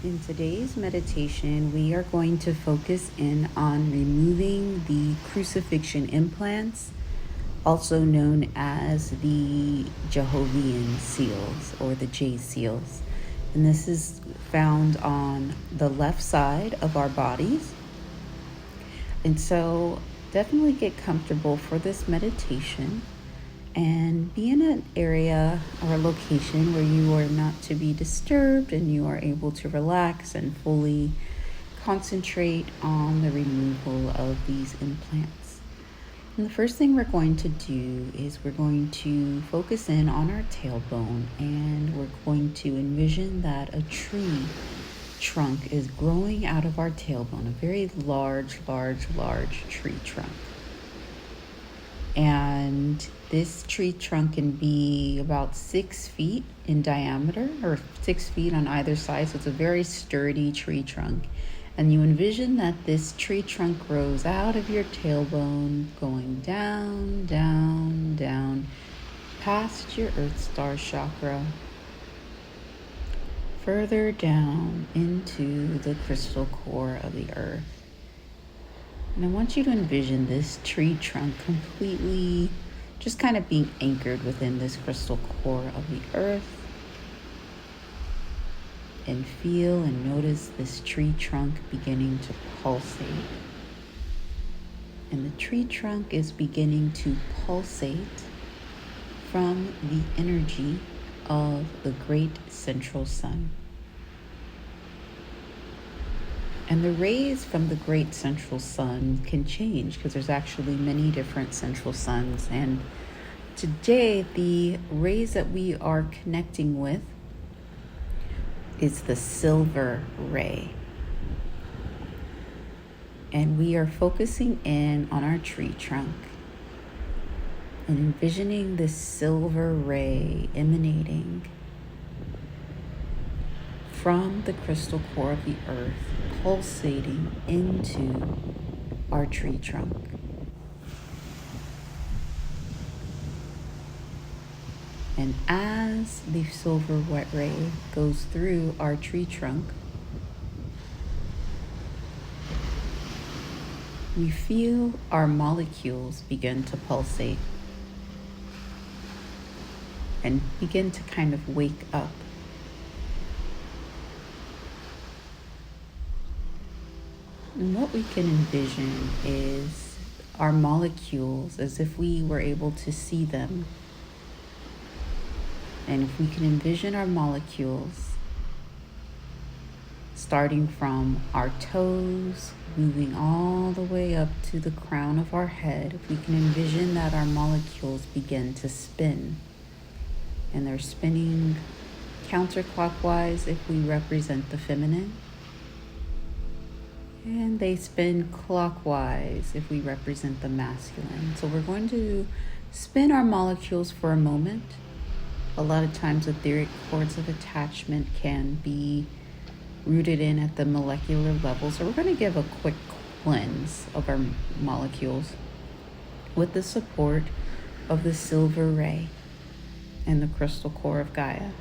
In today's meditation, we are going to focus in on removing the crucifixion implants, also known as the Jehovian Seals or the JSEALS. And this is found on the left side of our bodies. And so definitely get comfortable for this meditation and be in an area or a location where you are not to be disturbed and you are able to relax and fully concentrate on the removal of these implants. And the first thing we're going to do is we're going to focus in on our tailbone, and we're going to envision that a tree trunk is growing out of our tailbone, a very large tree trunk. And this tree trunk can be about 6 feet in diameter, or 6 feet on either side. So it's a very sturdy tree trunk. And you envision that this tree trunk grows out of your tailbone, going down, down, down, past your Earth Star chakra, further down into the crystal core of the earth. And I want you to envision this tree trunk completely just kind of being anchored within this crystal core of the earth. And feel and notice this tree trunk beginning to pulsate. And the tree trunk is beginning to pulsate from the energy of the great central sun. And the rays from the great central sun can change because there's actually many different central suns. And today, the rays that we are connecting with is the silver ray. And we are focusing in on our tree trunk and envisioning this silver ray emanating from the crystal core of the earth, pulsating into our tree trunk. And as the silver wet ray goes through our tree trunk, we feel our molecules begin to pulsate and begin to kind of wake up. And what we can envision is our molecules as if we were able to see them. And if we can envision our molecules starting from our toes, moving all the way up to the crown of our head, if we can envision that our molecules begin to spin. And they're spinning counterclockwise if we represent the feminine. And they spin clockwise if we represent the masculine. So we're going to spin our molecules for a moment. A lot of times etheric cords of attachment can be rooted in at the molecular level. So we're going to give a quick cleanse of our molecules with the support of the silver ray and the crystal core of Gaia.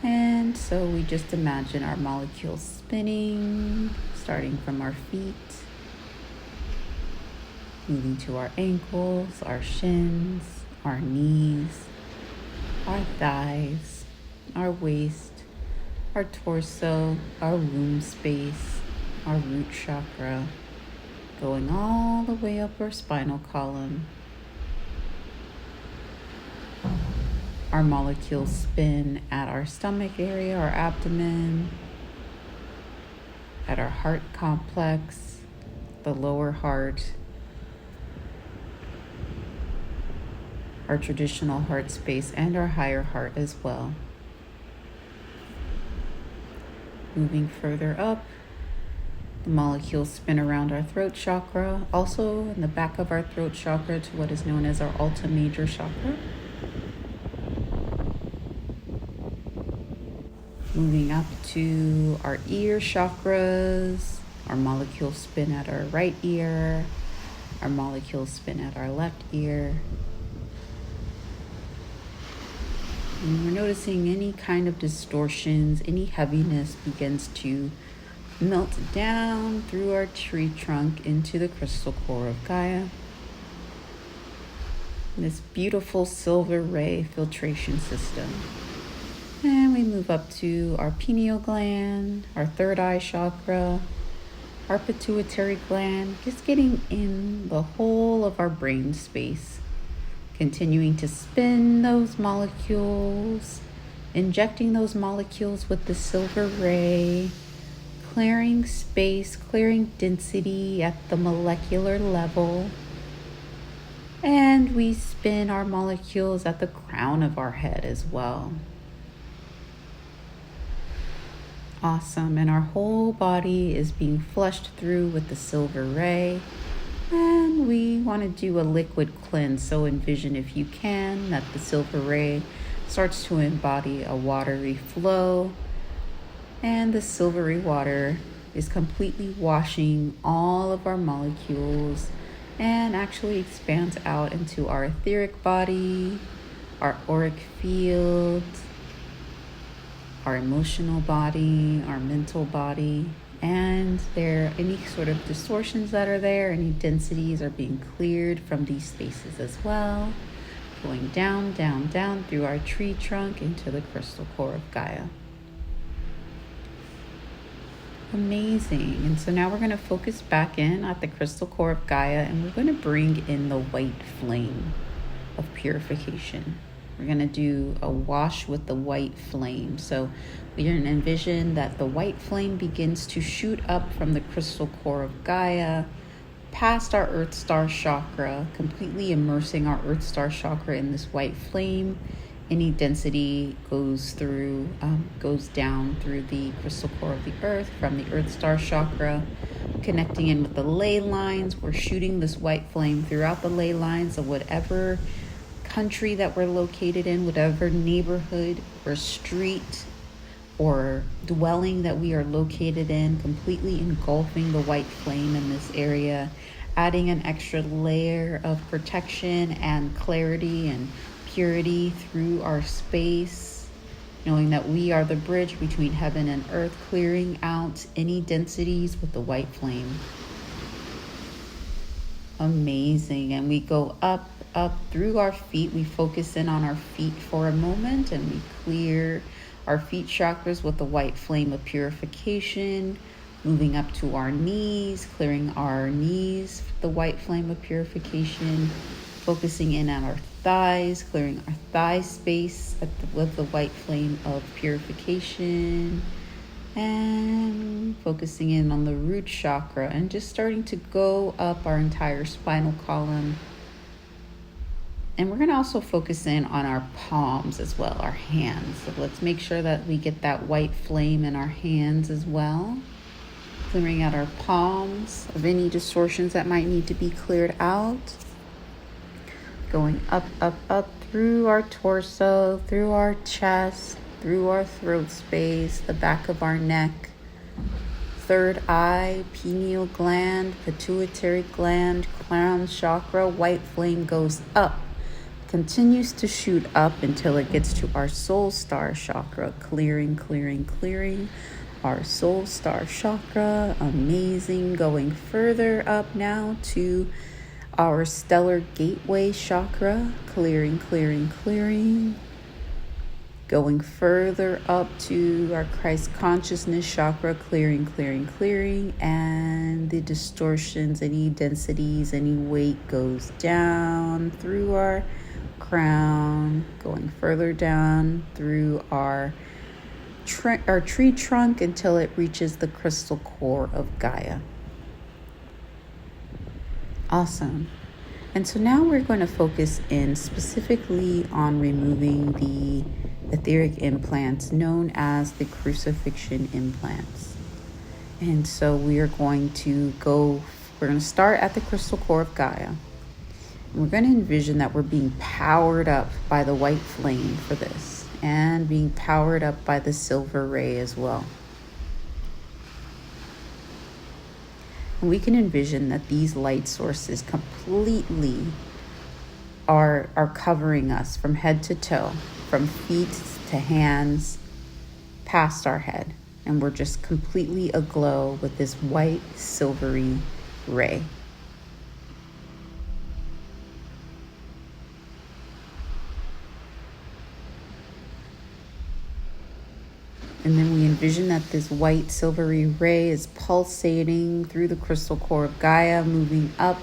And so we just imagine our molecules spinning, starting from our feet, moving to our ankles, our shins, our knees, our thighs, our waist, our torso, our womb space, our root chakra, going all the way up our spinal column. Our molecules spin at our stomach area, our abdomen, at our heart complex, the lower heart, our traditional heart space, and our higher heart as well. Moving further up, the molecules spin around our throat chakra, also in the back of our throat chakra to what is known as our Alta Major chakra. Moving up to our ear chakras, our molecules spin at our right ear, our molecules spin at our left ear. And we're noticing any kind of distortions, any heaviness begins to melt down through our tree trunk into the crystal core of Gaia. This beautiful silver ray filtration system. And we move up to our pineal gland, our third eye chakra, our pituitary gland, just getting in the whole of our brain space. Continuing to spin those molecules, injecting those molecules with the silver ray, clearing space, clearing density at the molecular level. And we spin our molecules at the crown of our head as well. Awesome. And our whole body is being flushed through with the silver ray. And we want to do a liquid cleanse. So envision, if you can, that the silver ray starts to embody a watery flow. And the silvery water is completely washing all of our molecules and actually expands out into our etheric body, our auric field, our emotional body, our mental body. And any sort of distortions that are there, any densities are being cleared from these spaces as well. Going down, down, down through our tree trunk into the crystal core of Gaia. Amazing. And so now we're going to focus back in at the crystal core of Gaia, and we're going to bring in the white flame of purification. We're going to do a wash with the white flame. So we're going to envision that the white flame begins to shoot up from the crystal core of Gaia, past our Earth Star chakra, completely immersing our Earth Star chakra in this white flame. Any density goes down through the crystal core of the earth from the Earth Star chakra, connecting in with the ley lines. We're shooting this white flame throughout the ley lines of whatever country that we're located in, whatever neighborhood or street or dwelling that we are located in, completely engulfing the white flame in this area, adding an extra layer of protection and clarity and purity through our space, knowing that we are the bridge between heaven and earth, clearing out any densities with the white flame. Amazing. And we go up through our feet. We focus in on our feet for a moment, and we clear our feet chakras with the white flame of purification, moving up to our knees, clearing our knees with the white flame of purification, focusing in on our thighs, clearing our thigh space with the white flame of purification, and focusing in on the root chakra and just starting to go up our entire spinal column. And we're going to also focus in on our palms as well, our hands. So let's make sure that we get that white flame in our hands as well, clearing out our palms of any distortions that might need to be cleared out. Going up through our torso, through our chest, through our throat space, the back of our neck, third eye, pineal gland, pituitary gland, crown chakra. White flame goes up, continues to shoot up until it gets to our soul star chakra, clearing our soul star chakra. Amazing. Going further up now to our stellar gateway chakra, clearing. Going further up to our Christ consciousness chakra, clearing. And the distortions, any densities, any weight goes down through our crown, going further down through our tree trunk until it reaches the crystal core of Gaia. Awesome. And so now we're going to focus in specifically on removing the etheric implants known as the crucifixion implants. And so we're going to start at the crystal core of Gaia. And we're going to envision that we're being powered up by the white flame for this, and being powered up by the silver ray as well. And we can envision that these light sources completely are covering us from head to toe. from feet to hands, past our head. And we're just completely aglow with this white, silvery ray. And then we envision that this white, silvery ray is pulsating through the crystal core of Gaia, moving up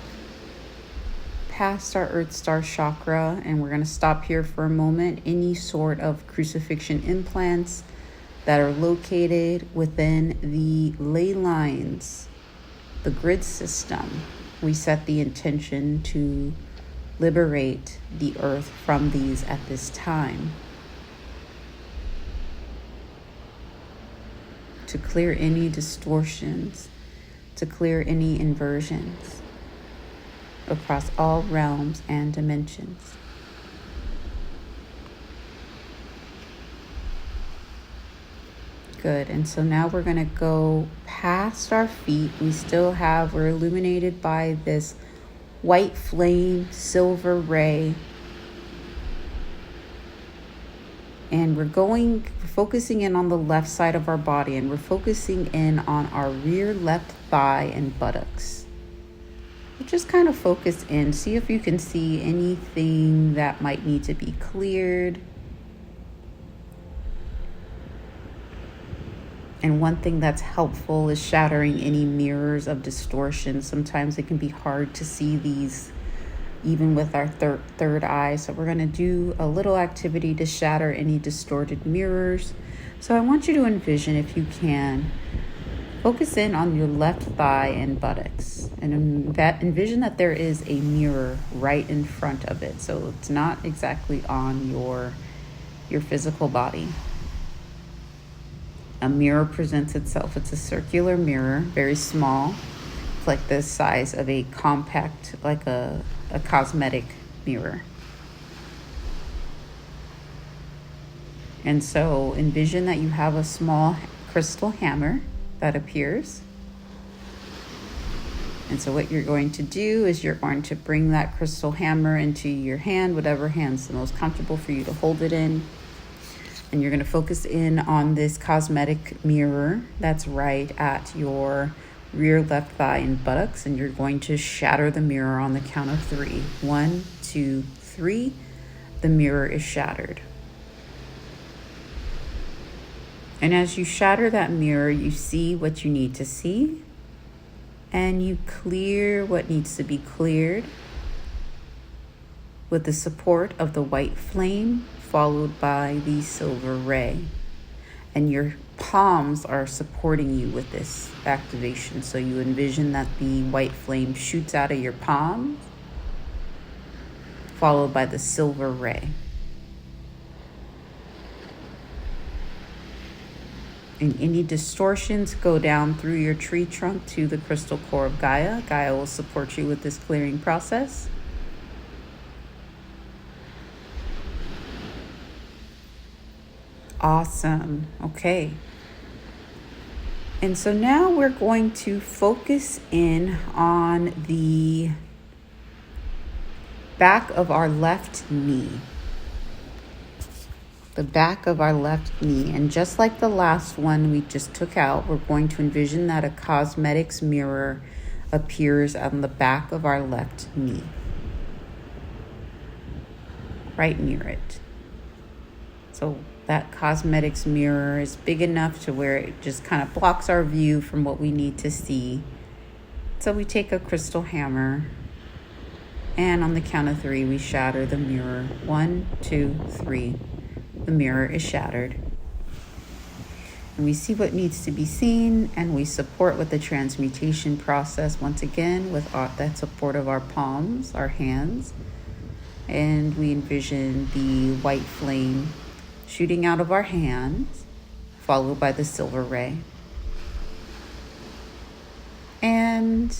past our Earth Star chakra. And we're going to stop here for a moment. Any sort of crucifixion implants that are located within the ley lines, the grid system, we set the intention to liberate the Earth from these at this time. To clear any distortions, to clear any inversions across all realms and dimensions. Good. And so now we're going to go past our feet. We're illuminated by this white flame, silver ray. And we're focusing in on the left side of our body, and we're focusing in on our rear left thigh and buttocks. Just kind of focus in, see if you can see anything that might need to be cleared. And one thing that's helpful is shattering any mirrors of distortion. Sometimes it can be hard to see these even with our third eye. So we're going to do a little activity to shatter any distorted mirrors. So I want you to envision, if you can, focus in on your left thigh and buttocks, and envision that there is a mirror right in front of it. So it's not exactly on your physical body. A mirror presents itself. It's a circular mirror, very small. It's like the size of a compact, like a cosmetic mirror. And so envision that you have a small crystal hammer that appears. And so what you're going to do is you're going to bring that crystal hammer into your hand, whatever hand's the most comfortable for you to hold it in. And you're going to focus in on this cosmetic mirror that's right at your rear left thigh and buttocks, and you're going to shatter the mirror on the count of 3. 1, 2, 3. The mirror is shattered. And as you shatter that mirror, you see what you need to see, and you clear what needs to be cleared with the support of the white flame, followed by the silver ray. And your palms are supporting you with this activation. So you envision that the white flame shoots out of your palms, followed by the silver ray. And any distortions go down through your tree trunk to the crystal core of Gaia. Gaia will support you with this clearing process. Awesome. Okay. And so now we're going to focus in on the back of our left knee. The back of our left knee. And just like the last one we just took out, we're going to envision that a cosmetics mirror appears on the back of our left knee, right near it. So that cosmetics mirror is big enough to where it just kind of blocks our view from what we need to see. So we take a crystal hammer, and on the count of 3, we shatter the mirror. 1, 2, 3. The mirror is shattered. And we see what needs to be seen, and we support with the transmutation process once again with that support of our palms, our hands. And we envision the white flame shooting out of our hands, followed by the silver ray. And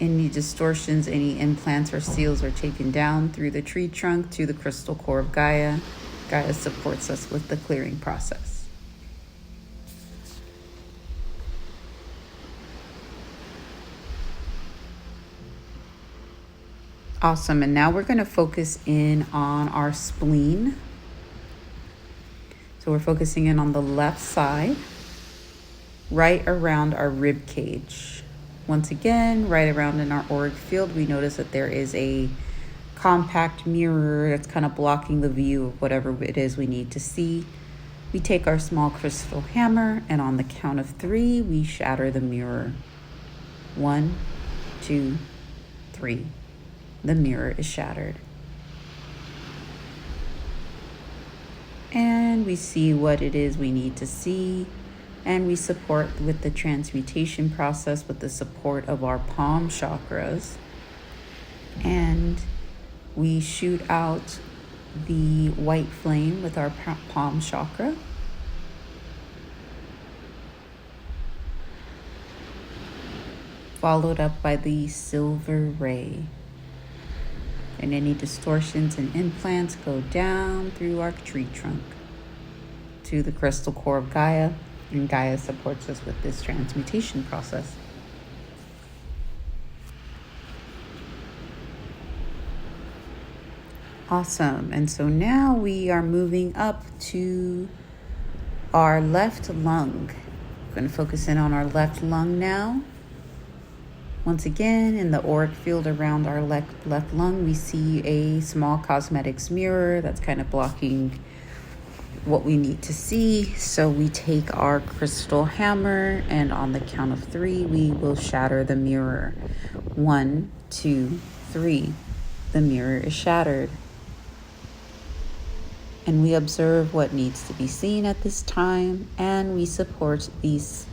any distortions, any implants or seals are taken down through the tree trunk to the crystal core of Gaia. Gaia supports us with the clearing process. Awesome. And now we're going to focus in on our spleen. So we're focusing in on the left side, right around our rib cage. Once again, right around in our auric field, we notice that there is a compact mirror that's kind of blocking the view of whatever it is we need to see. We take our small crystal hammer, and on the count of 3, we shatter the mirror. 1, 2, 3. The mirror is shattered. And we see what it is we need to see, and we support with the transmutation process with the support of our palm chakras. And we shoot out the white flame with our palm chakra. Followed up by the silver ray. And any distortions and implants go down through our tree trunk to the crystal core of Gaia, and Gaia supports us with this transmutation process. Awesome. And so now we are moving up to our left lung. We're going to focus in on our left lung now. Once again, in the auric field around our left lung, we see a small cosmetics mirror that's kind of blocking what we need to see. So we take our crystal hammer, and on the count of 3, we will shatter the mirror. 1, 2, 3. The mirror is shattered. And we observe what needs to be seen at this time, and we support these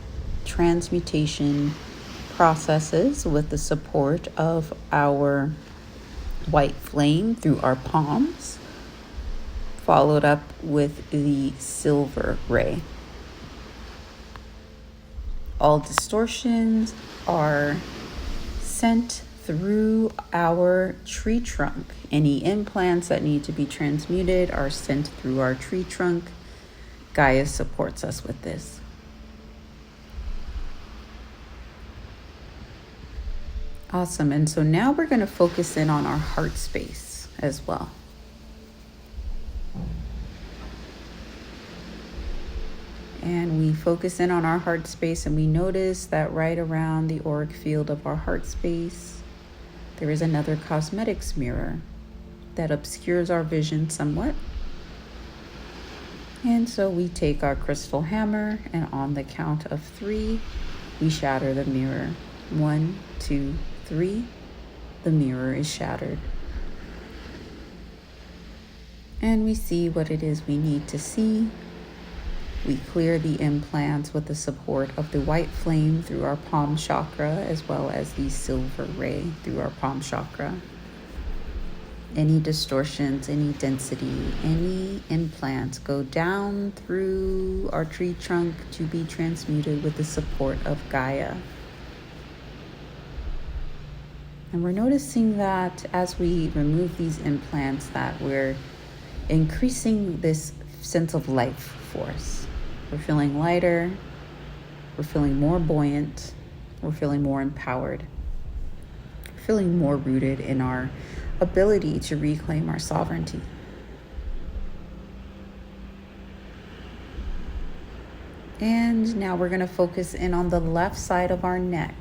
transmutation processes with the support of our white flame through our palms, followed up with the silver ray. All distortions are sent through our tree trunk. Any implants that need to be transmuted are sent through our tree trunk. Gaia supports us with this. Awesome. And so now we're going to focus in on our heart space as well. And we focus in on our heart space, and we notice that right around the auric field of our heart space, there is another cosmetics mirror that obscures our vision somewhat. And so we take our crystal hammer, and on the count of 3, we shatter the mirror. 1, 2, 3. The mirror is shattered. And we see what it is we need to see. We clear the implants with the support of the white flame through our palm chakra, as well as the silver ray through our palm chakra. Any distortions, any density, any implants go down through our tree trunk to be transmuted with the support of Gaia. And we're noticing that as we remove these implants, that we're increasing this sense of life force. We're feeling lighter, we're feeling more buoyant, we're feeling more empowered, we're feeling more rooted in our ability to reclaim our sovereignty. And now we're going to focus in on the left side of our neck.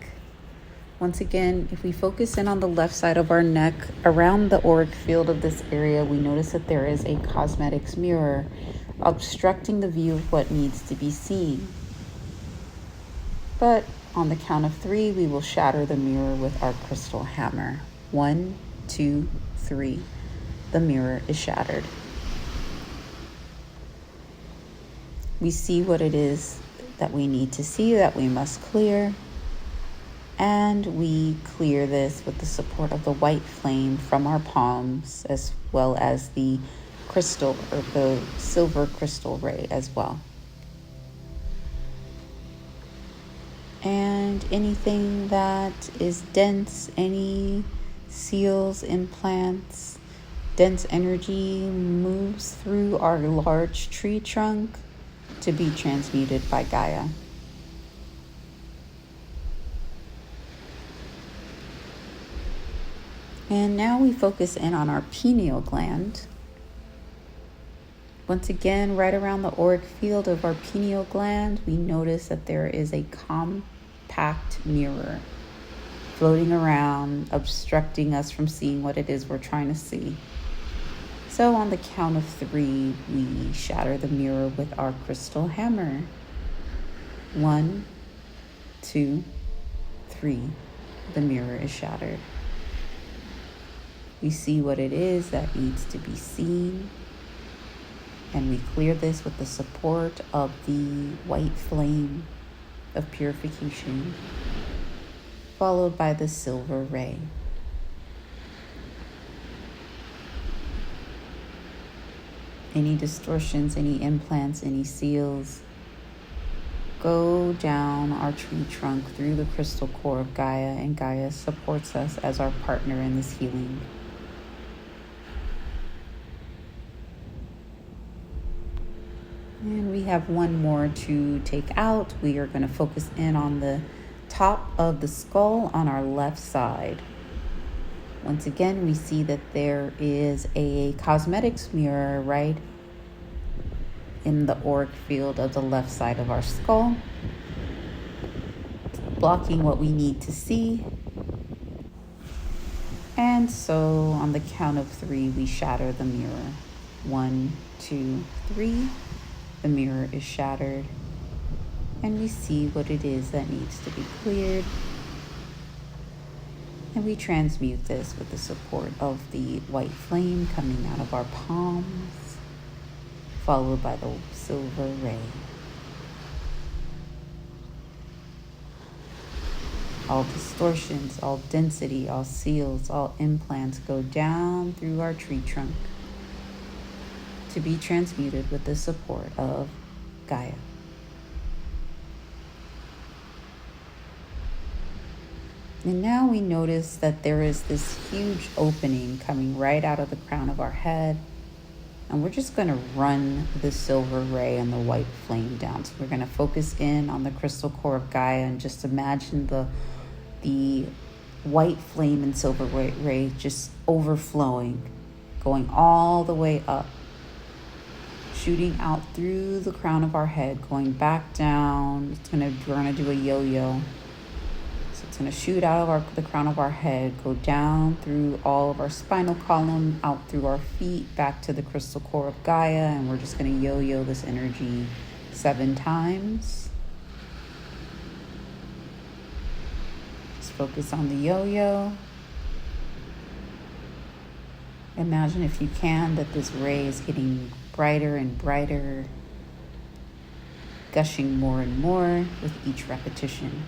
Once again, if we focus in on the left side of our neck, around the auric field of this area, we notice that there is a cosmetics mirror obstructing the view of what needs to be seen. But on the count of 3, we will shatter the mirror with our crystal hammer. 1, 2, 3. The mirror is shattered. We see what it is that we need to see, that we must clear. And we clear this with the support of the white flame from our palms, as well as the crystal, or the silver crystal ray as well. And anything that is dense, any seals, implants, dense energy moves through our large tree trunk to be transmuted by Gaia. And now we focus in on our pineal gland. Once again, right around the auric field of our pineal gland, we notice that there is a compact mirror floating around, obstructing us from seeing what it is we're trying to see. So on the count of 3, we shatter the mirror with our crystal hammer. 1, 2, 3. The mirror is shattered. We see what it is that needs to be seen, and we clear this with the support of the white flame of purification, followed by the silver ray. Any distortions, any implants, any seals, go down our tree trunk through the crystal core of Gaia, and Gaia supports us as our partner in this healing. And we have one more to take out. We are going to focus in on the top of the skull on our left side. Once again, we see that there is a cosmetics mirror right in the auric field of the left side of our skull, blocking what we need to see. And so on the count of 3, we shatter the mirror. 1, 2, 3. The mirror is shattered, and we see what it is that needs to be cleared. And we transmute this with the support of the white flame coming out of our palms, followed by the silver ray. All distortions, all density, all seals, all implants go down through our tree trunk to be transmuted with the support of Gaia. And now we notice that there is this huge opening coming right out of the crown of our head. And we're just going to run the silver ray and the white flame down. So we're going to focus in on the crystal core of Gaia and just imagine the white flame and silver ray just overflowing, going all the way up, shooting out through the crown of our head, going back down. We're gonna do a yo-yo. So it's gonna shoot out of the crown of our head, go down through all of our spinal column, out through our feet, back to the crystal core of Gaia, and we're just gonna yo-yo this energy 7 times. Just focus on the yo-yo. Imagine, if you can, that this ray is getting brighter and brighter, gushing more and more with each repetition.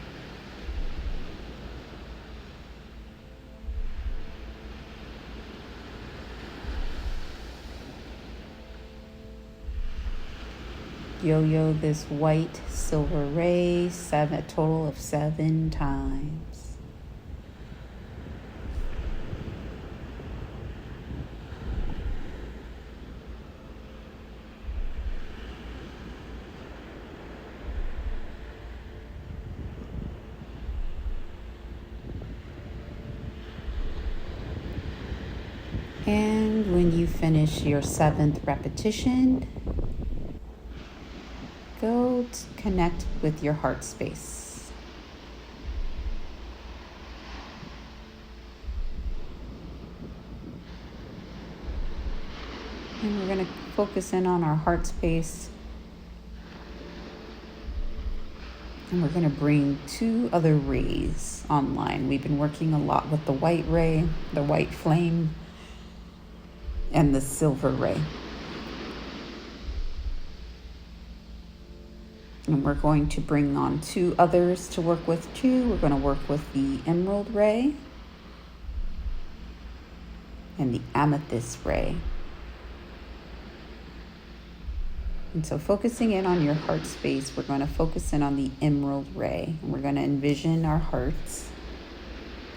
Yo-yo this white silver ray a total of 7 times. And when you finish your 7th repetition, go to connect with your heart space. And we're going to focus in on our heart space. And we're going to bring 2 other rays online. We've been working a lot with the white ray, the white flame, and the silver ray. And we're going to bring on 2 others to work with too. We're going to work with the emerald ray and the amethyst ray. And so focusing in on your heart space, we're going to focus in on the emerald ray. And we're going to envision our hearts.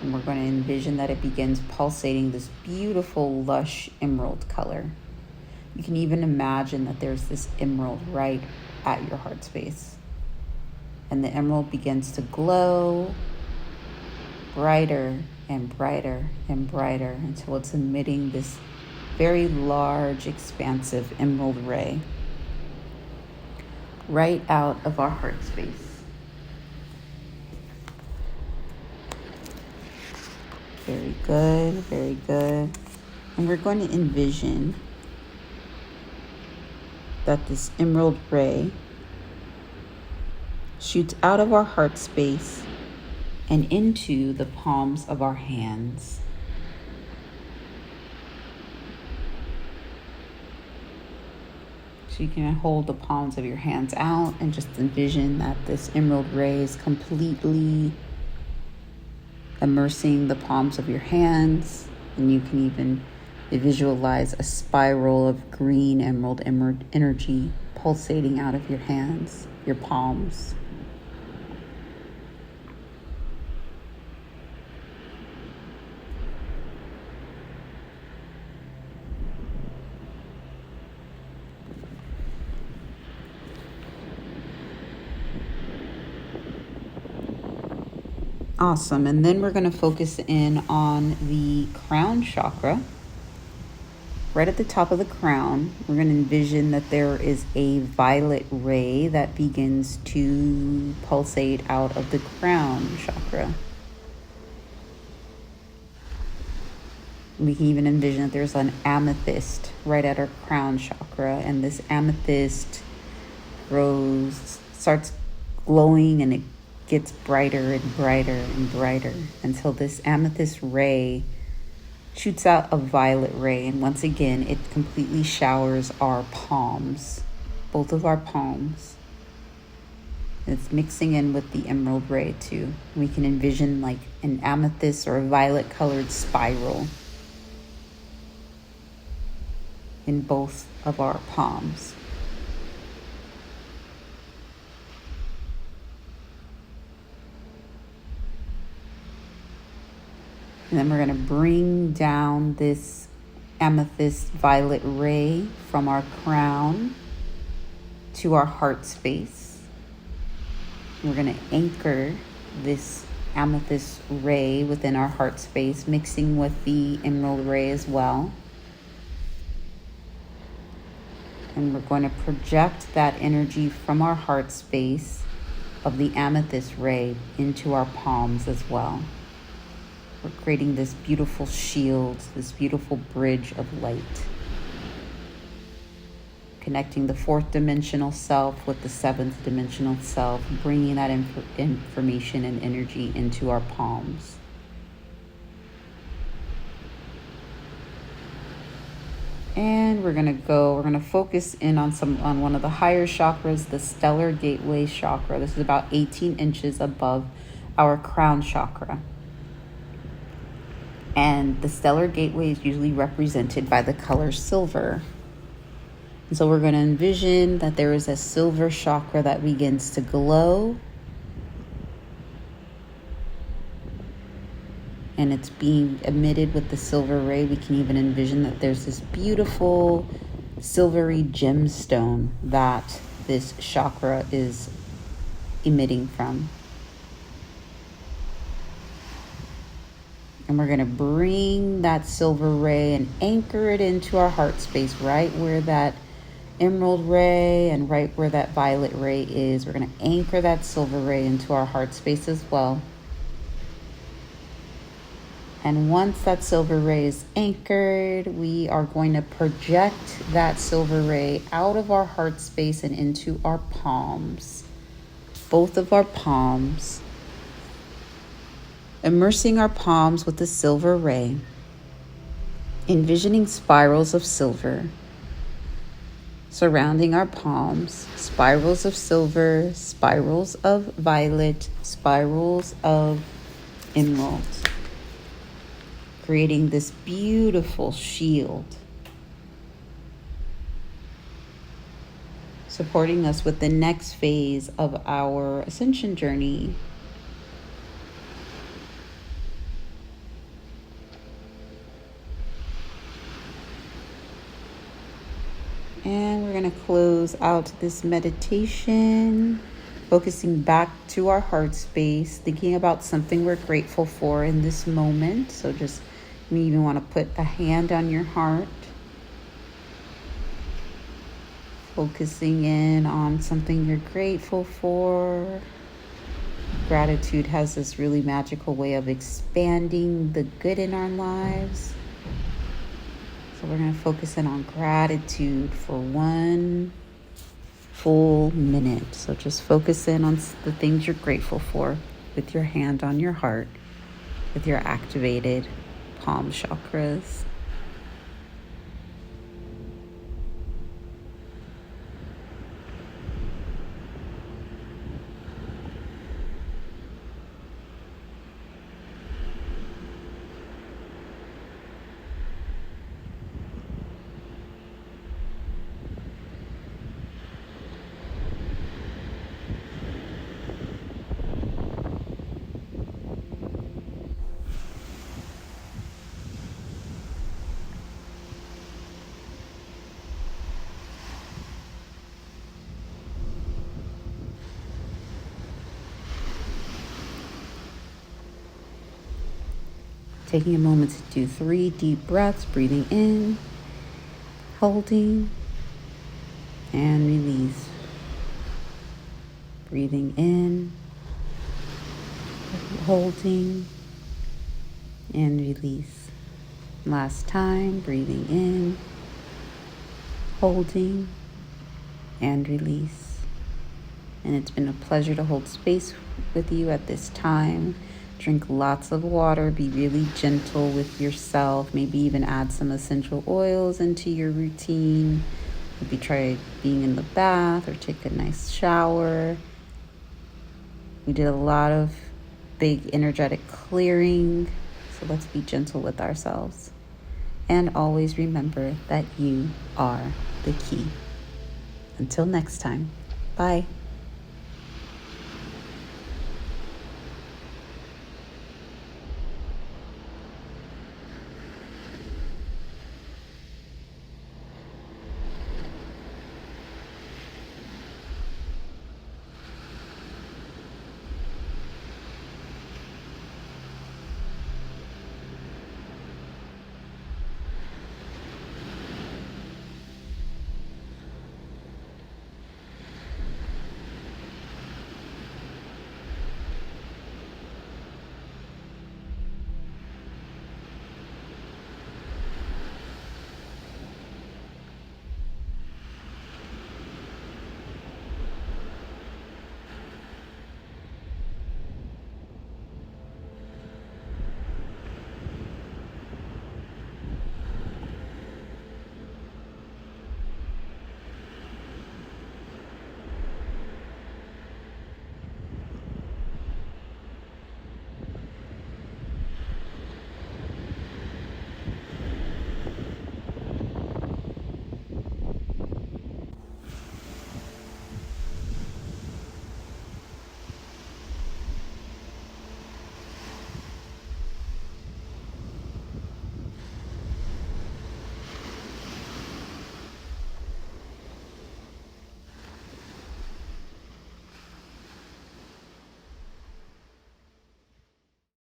And we're going to envision that it begins pulsating this beautiful, lush emerald color. You can even imagine that there's this emerald right at your heart space. And the emerald begins to glow brighter and brighter and brighter until it's emitting this very large, expansive emerald ray right out of our heart space. Very good, very good. And we're going to envision that this emerald ray shoots out of our heart space and into the palms of our hands. So you can hold the palms of your hands out and just envision that this emerald ray is completely immersing the palms of your hands. And you can even visualize a spiral of green emerald energy pulsating out of your hands, your palms. Awesome. And then we're going to focus in on the crown chakra. Right at the top of the crown, we're going to envision that there is a violet ray that begins to pulsate out of the crown chakra. We can even envision that there's an amethyst right at our crown chakra, and this amethyst starts glowing, and it gets brighter and brighter and brighter until this amethyst ray shoots out a violet ray. And once again, it completely showers our palms, both of our palms. It's mixing in with the emerald ray too. We can envision like an amethyst or a violet colored spiral in both of our palms. And then we're going to bring down this amethyst violet ray from our crown to our heart space. We're going to anchor this amethyst ray within our heart space, mixing with the emerald ray as well. And we're going to project that energy from our heart space of the amethyst ray into our palms as well. We're creating this beautiful shield, this beautiful bridge of light, connecting the fourth dimensional self with the seventh dimensional self, bringing that information and energy into our palms. And we're going to focus in on one of the higher chakras, the stellar gateway chakra. This is about 18 inches above our crown chakra. And the stellar gateway is usually represented by the color silver. And so we're going to envision that there is a silver chakra that begins to glow. And it's being emitted with the silver ray. We can even envision that there's this beautiful silvery gemstone that this chakra is emitting from. And we're going to bring that silver ray and anchor it into our heart space, right where that emerald ray and right where that violet ray is. We're going to anchor that silver ray into our heart space as well. And once that silver ray is anchored, we are going to project that silver ray out of our heart space and into our palms, both of our palms. Immersing our palms with the silver ray, envisioning spirals of silver surrounding our palms, spirals of silver, spirals of violet, spirals of emerald, creating this beautiful shield, supporting us with the next phase of our ascension journey. And we're going to close out this meditation, focusing back to our heart space, thinking about something we're grateful for in this moment. So just, you even want to put a hand on your heart focusing in on something you're grateful for. Gratitude has this really magical way of expanding the good in our lives. So we're going to focus in on gratitude for 1 full minute. So just focus in on the things you're grateful for with your hand on your heart, with your activated palm chakras. Taking a moment to do 3 deep breaths, breathing in, holding, and release. Breathing in, holding, and release. Last time, breathing in, holding, and release. And it's been a pleasure to hold space with you at this time. Drink lots of water, be really gentle with yourself, maybe even add some essential oils into your routine. Maybe try being in the bath or take a nice shower. We did a lot of big energetic clearing, so let's be gentle with ourselves. And always remember that you are the key. Until next time, bye.